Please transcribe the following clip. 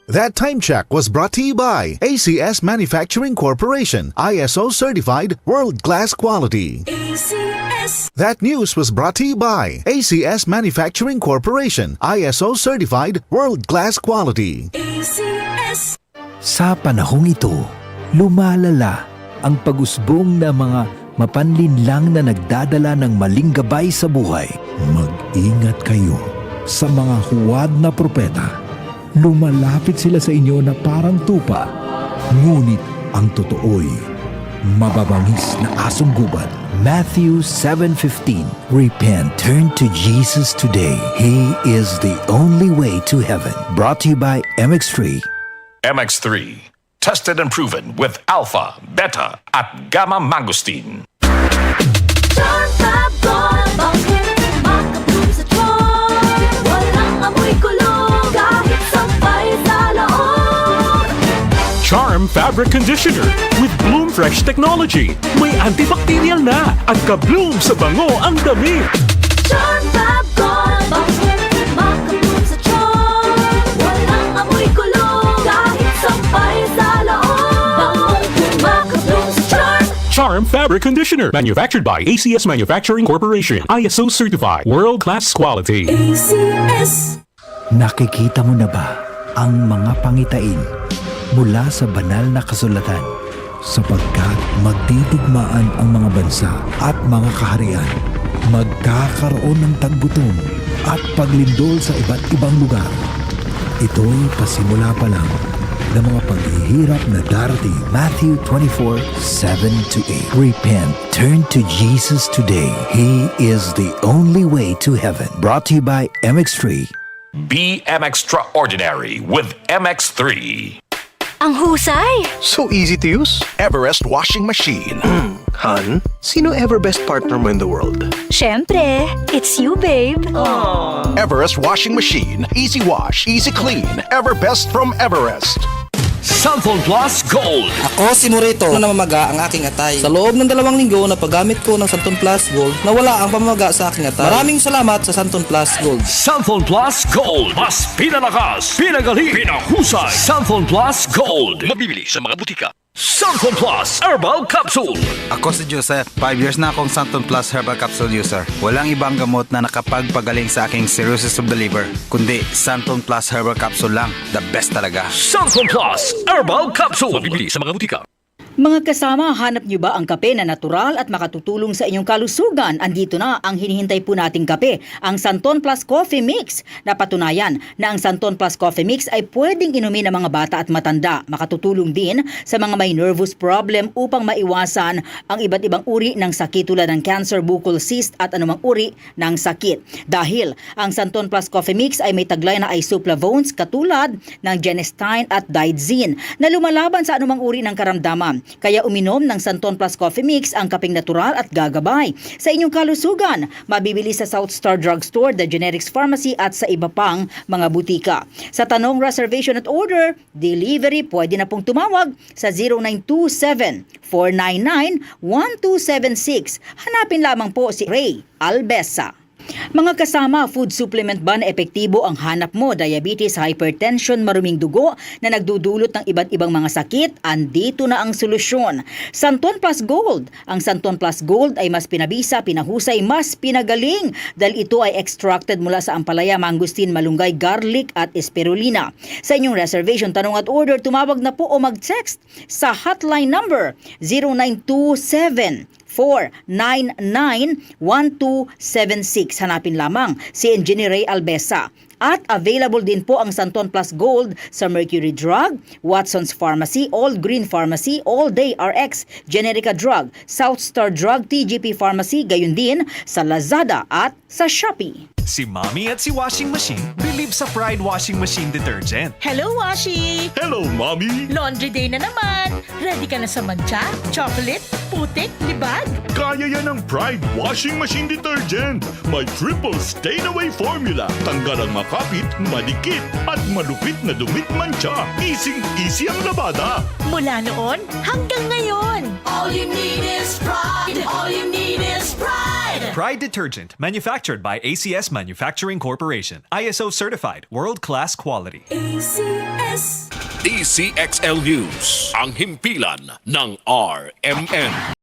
That time check was brought to you by ACS Manufacturing Corporation, ISO certified world-class quality. ACS. That news was brought to you by ACS Manufacturing Corporation, ISO certified world-class quality. ACS. Sa panahong ito, lumalala ang pag-usbong na mga mapanlinlang na nagdadala ng maling gabay sa buhay. Mag-ingat kayo sa mga huwad na propeta. Lumalapit sila sa inyo na parang tupa, ngunit ang totoo'y mababangis na asong gubad. Matthew 7:15. Repent, turn to Jesus today. He is the only way to heaven. Brought to you by MX3. MX3, tested and proven with alpha, beta, at gamma mangosteen. Charm Fab Gold, bakit makabloom sa tron? Walang amoy kulong, kahit sampay sa loob. Charm Fabric Conditioner with Bloom Fresh Technology. May antibacterial na at ka-bloom sa bango ang damit. Charm Fab Gold, bakit makabloom sa tron? Walang amoy kulong, kahit sampay sa loob. Makabloom sa Charm. Charm Fabric Conditioner. Manufactured by ACS Manufacturing Corporation. ISO certified. World-class quality. ACS. Nakikita mo na ba ang mga pangitain mula sa banal na kasulatan? Sapagkat magtitigmaan ang mga bansa at mga kaharian, magkakaroon ng taggutom at paglindol sa iba't ibang lugar. Ito'y pasimula pa lang ng mga paghihirap na darating. Matthew 24:7-8. Repent, turn to Jesus today. He is the only way to heaven. Brought to you by MX3. Be extraordinary with MX3. Ang husay! So easy to use. Everest washing machine. Han, sino ever best partner mo in the world? Siyempre, it's you, babe. Everest washing machine. Easy wash, easy clean. Everbest from Everest. Santon Plus Gold. Ako si Morito na namamaga ang aking atay. Sa loob ng 2 linggo na paggamit ko ng Santon Plus Gold, nawala ang pamamaga sa aking atay. Maraming salamat sa Santon Plus Gold. Santon Plus Gold. Mas pinalakas, pinagaling, pinahusay. Santon Plus Gold. Mabibili sa mga butika. Santon Plus Herbal Capsule. Ako si Joseph. 5 years na akong Santon Plus Herbal Capsule user. Walang ibang gamot na nakapagpagaling sa aking cirrhosis of the liver, kundi Santon Plus Herbal Capsule lang. The best talaga. Santon Plus Herbal Capsule. Mabibili sa mga butika. Mga kasama, hanap niyo ba ang kape na natural at makatutulong sa inyong kalusugan? Andito na ang hinihintay po nating kape, ang Santon Plus Coffee Mix. Napatunayan na ang Santon Plus Coffee Mix ay pwedeng inumin ng mga bata at matanda. Makatutulong din sa mga may nervous problem upang maiwasan ang iba't ibang uri ng sakit tulad ng cancer, buccal cyst at anumang uri ng sakit. Dahil ang Santon Plus Coffee Mix ay may taglay na isoflavones katulad ng genistein at digoxin na lumalaban sa anumang uri ng karamdaman. Kaya uminom ng Santon Plus Coffee Mix ang kapeng natural at gagabay sa inyong kalusugan. Mabibili sa South Star Drugstore, The Generics Pharmacy at sa iba pang mga butika. Sa tanong, reservation at order, delivery, pwede na pong tumawag sa 0927-499-1276. Hanapin lamang po si Ray Albesa. Mga kasama, food supplement ba na epektibo ang hanap mo? Diabetes, hypertension, maruming dugo na nagdudulot ng iba't ibang mga sakit? Andito na ang solusyon. Santon Plus Gold. Ang Santon Plus Gold ay mas pinabisa, pinahusay, mas pinagaling dahil ito ay extracted mula sa ampalaya, mangosteen, malunggay, garlic at spirulina. Sa inyong reservation, tanong at order, tumawag na po o mag-text sa hotline number 0927 499-1276. Hanapin lamang si Engineer Ray Albesa. At available din po ang Santon Plus Gold sa Mercury Drug, Watson's Pharmacy, All Green Pharmacy, All Day RX, Generica Drug, South Star Drug, TGP Pharmacy, gayon din sa Lazada at sa Shopee. Si Mommy at si Washing Machine believe sa Pride Washing Machine Detergent. Hello, Washi! Hello, Mommy! Laundry day na naman! Ready ka na sa mancha, chocolate, putik, libag? Kaya yan ang Pride Washing Machine Detergent. May triple stain-away formula. Tanggal ang makapit, malikit, at malupit na dumit mancha. Easy ang labada. Mula noon hanggang ngayon. All you need is pride. All you need is pride. Pride Detergent, manufactured by ACS Manufacturing Corporation. ISO certified, world-class quality. ACS. Plus! DCXL News, ang himpilan ng RMN.